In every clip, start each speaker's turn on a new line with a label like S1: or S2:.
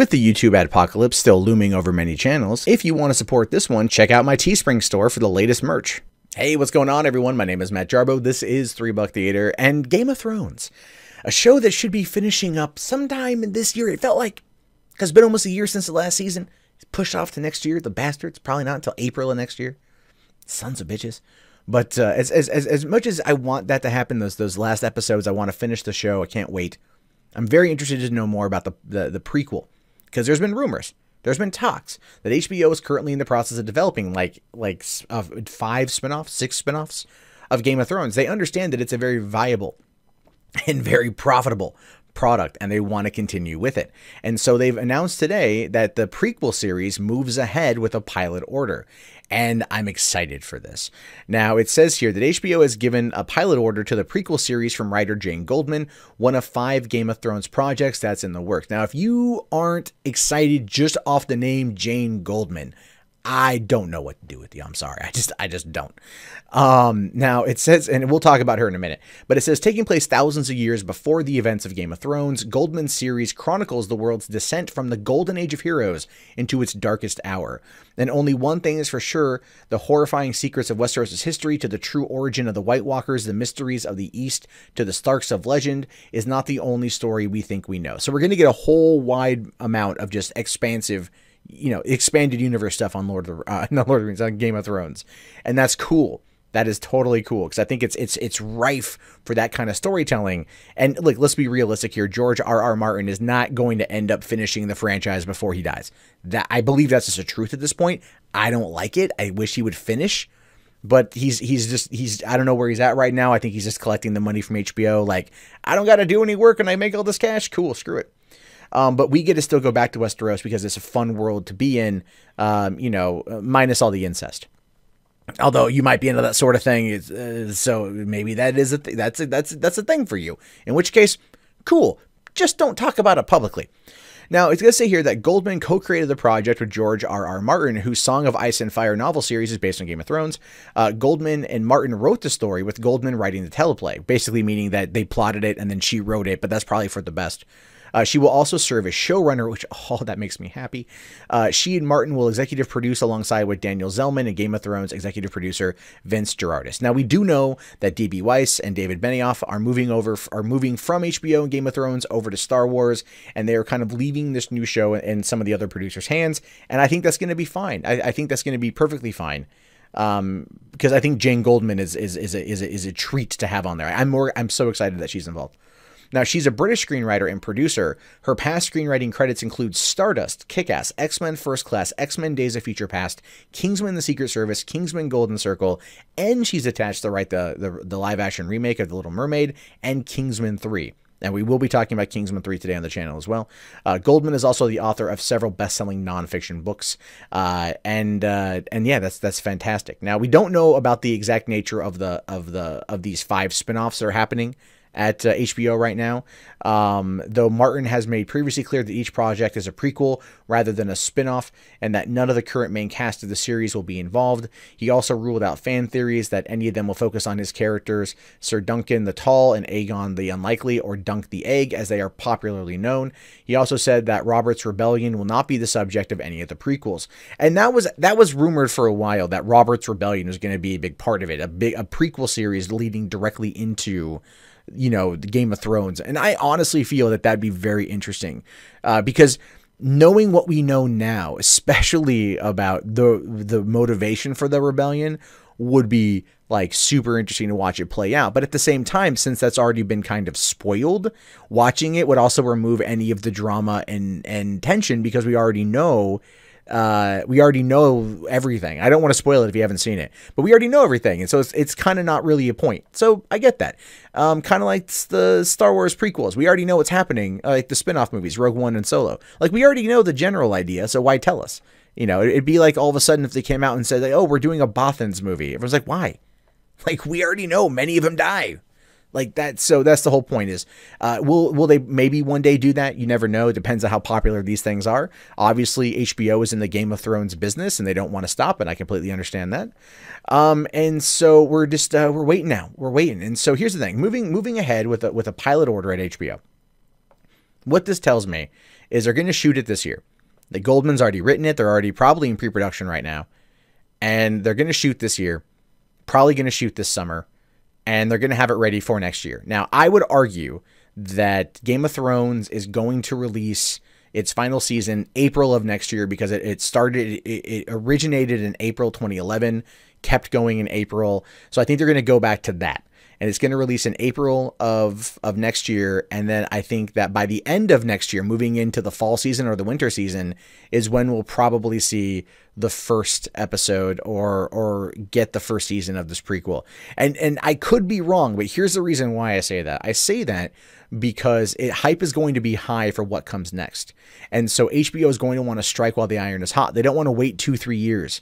S1: With the YouTube adpocalypse still looming over many channels, if you want to support this one, check out my Teespring store for the latest merch. Hey, what's going on, everyone? My name is Matt Jarbo. This is $3 Theater and Game of Thrones, a show that should be finishing up sometime in this year. It felt like, because it's been almost a year since the last season. It's pushed off to next year. The bastards, probably not until April of next year. Sons of bitches. But as much as I want that to happen, those last episodes, I want to finish the show. I can't wait. I'm very interested to know more about the prequel, because there's been rumors, there's been talks that HBO is currently in the process of developing like 5 spinoffs, 6 spinoffs of Game of Thrones. They understand that it's a very viable and very profitable product, and they want to continue with it. And so they've announced today that the prequel series moves ahead with a pilot order. And I'm excited for this. Now, it says here that HBO has given a pilot order to the prequel series from writer Jane Goldman, one of 5 Game of Thrones projects that's in the works. Now, if you aren't excited just off the name Jane Goldman, I don't know what to do with you. I'm sorry. I just don't. Now it says, and we'll talk about her in a minute, but it says taking place thousands of years before the events of Game of Thrones, Goldman's series chronicles the world's descent from the golden age of heroes into its darkest hour. And only one thing is for sure: the horrifying secrets of Westeros' history to the true origin of the White Walkers, the mysteries of the East to the Starks of legend, is not the only story we think we know. So we're going to get a whole wide amount of just expansive, expanded universe stuff on not Lord of the Rings, on Game of Thrones. And that's cool. That is totally cool, because I think it's rife for that kind of storytelling. And look, let's be realistic here. George R.R. Martin is not going to end up finishing the franchise before he dies. That, I believe that's just the truth at this point. I don't like it. I wish he would finish. But he's I don't know where he's at right now. I think he's just collecting the money from HBO. Like, I don't got to do any work and I make all this cash. Cool, screw it. But we get to still go back to Westeros because it's a fun world to be in, minus all the incest. Although you might be into that sort of thing, so maybe that is that's a thing for you. In which case, cool. Just don't talk about it publicly. Now, it's going to say here that Goldman co-created the project with George R.R. Martin, whose Song of Ice and Fire novel series is based on Game of Thrones. Goldman and Martin wrote the story, with Goldman writing the teleplay, basically meaning that they plotted it and then she wrote it, but that's probably for the best. She will also serve as showrunner, which, that makes me happy. She and Martin will executive produce alongside with Daniel Zellman and Game of Thrones executive producer Vince Gerardis. Now, we do know that D.B. Weiss and David Benioff are moving from HBO and Game of Thrones over to Star Wars, and they are kind of leaving this new show in some of the other producers' hands. And I think that's going to be fine. I think that's going to be perfectly fine. Because I think Jane Goldman is a treat to have on there. I'm so excited that she's involved. Now, she's a British screenwriter and producer. Her past screenwriting credits include Stardust, Kick-Ass, X-Men First Class, X-Men Days of Future Past, KINGSMAN The Secret Service, KINGSMAN Golden Circle, and she's attached to write the live-action remake of The Little Mermaid and KINGSMAN 3. And we will be talking about KINGSMAN 3 today on the channel as well. Goldman is also the author of several best-selling nonfiction books. And yeah, that's fantastic. Now, we don't know about the exact nature of these 5 spinoffs that are happening at HBO right now, though Martin has made previously clear that each project is a prequel rather than a spin-off, and that none of the current main cast of the series will be involved. He also ruled out fan theories that any of them will focus on his characters, Sir Duncan the Tall and Aegon the Unlikely, or Dunk the Egg, as they are popularly known. He also said that Robert's Rebellion will not be the subject of any of the prequels. And that was rumored for a while, that Robert's Rebellion was going to be a big part of it, a prequel series leading directly into the Game of Thrones. And I honestly feel that that'd be very interesting, because knowing what we know now, especially about the motivation for the rebellion, would be like super interesting to watch it play out. But at the same time, since that's already been kind of spoiled, watching it would also remove any of the drama and tension, because we already know everything. I don't want to spoil it if you haven't seen it, but we already know everything. And so it's kind of not really a point. So I get that. Kind of like the Star Wars prequels. We already know what's happening, like the spin-off movies, Rogue One and Solo. Like, we already know the general idea, so why tell us? It'd be like all of a sudden if they came out and said, like, oh, we're doing a Bothans movie. Everyone's like, why? Like, we already know many of them die. Like that. So that's the whole point is, will they maybe one day do that? You never know. It depends on how popular these things are. Obviously HBO is in the Game of Thrones business and they don't want to stop. And I completely understand that. And so we're just, we're waiting now. We're waiting. And so here's the thing, moving ahead with a pilot order at HBO. What this tells me is they're going to shoot it this year. The Goldman's already written it. They're already probably in pre-production right now. And they're going to shoot this year, probably going to shoot this summer, and they're going to have it ready for next year. Now, I would argue that Game of Thrones is going to release its final season April of next year because it originated in April 2011, kept going in April. So I think they're going to go back to that. And it's going to release in April of next year. And then I think that by the end of next year, moving into the fall season or the winter season, is when we'll probably see the first episode or get the first season of this prequel. And I could be wrong, but here's the reason why I say that. I say that because hype is going to be high for what comes next. And so HBO is going to want to strike while the iron is hot. They don't want to wait 2-3 years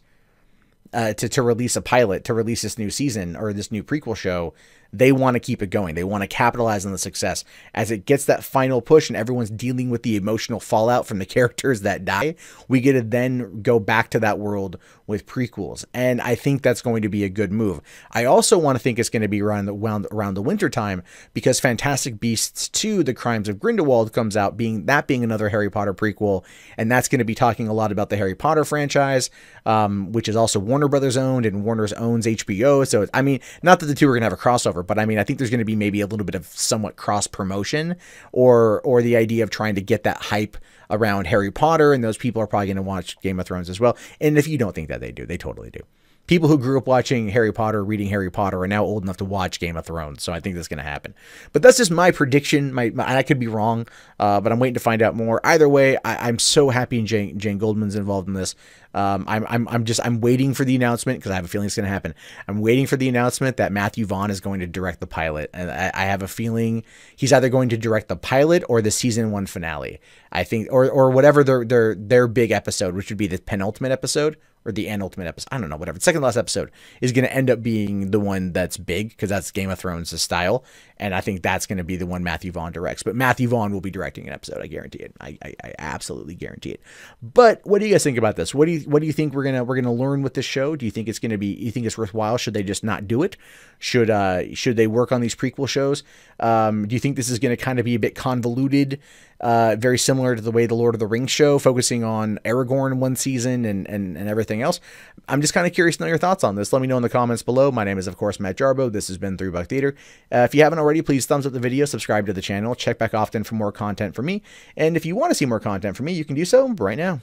S1: to release a pilot, to release this new season or this new prequel show. They want to keep it going. They want to capitalize on the success. As it gets that final push and everyone's dealing with the emotional fallout from the characters that die, we get to then go back to that world with prequels. And I think that's going to be a good move. I also want to think it's going to be around the winter time because Fantastic Beasts 2, The Crimes of Grindelwald comes out, being another Harry Potter prequel. And that's going to be talking a lot about the Harry Potter franchise, which is also Warner Brothers owned, and Warner's owns HBO. So, I mean, not that the two are going to have a crossover, but I mean, I think there's going to be maybe a little bit of somewhat cross promotion or the idea of trying to get that hype around Harry Potter. And those people are probably going to watch Game of Thrones as well. And if you don't think that they do, they totally do. People who grew up watching Harry Potter, reading Harry Potter, are now old enough to watch Game of Thrones. So I think that's going to happen. But that's just my prediction. I could be wrong, but I'm waiting to find out more. Either way, I'm so happy Jane Goldman's involved in this. I'm waiting for the announcement because I have a feeling it's going to happen. I'm waiting for the announcement that Matthew Vaughn is going to direct the pilot. And I have a feeling he's either going to direct the pilot or the season 1 finale. I think, or whatever their big episode, which would be the penultimate episode. Or the anultimate episode, I don't know, whatever. The second last episode is going to end up being the one that's big because that's Game of Thrones' style. And I think that's going to be the one Matthew Vaughn directs. But Matthew Vaughn will be directing an episode. I guarantee it. I absolutely guarantee it. But what do you guys think about this? What do you think we're gonna learn with this show? Do you think it's you think it's worthwhile? Should they just not do it? Should they work on these prequel shows? Do you think this is going to kind of be a bit convoluted? Very similar to the way the Lord of the Rings show, focusing on Aragorn one season and everything else. I'm just kind of curious to know your thoughts on this. Let me know in the comments below. My name is, of course, Matt Jarbo. This has been 3 Buck Theater. If you haven't already, please thumbs up the video, subscribe to the channel, check back often for more content from me. And if you want to see more content from me, you can do so right now.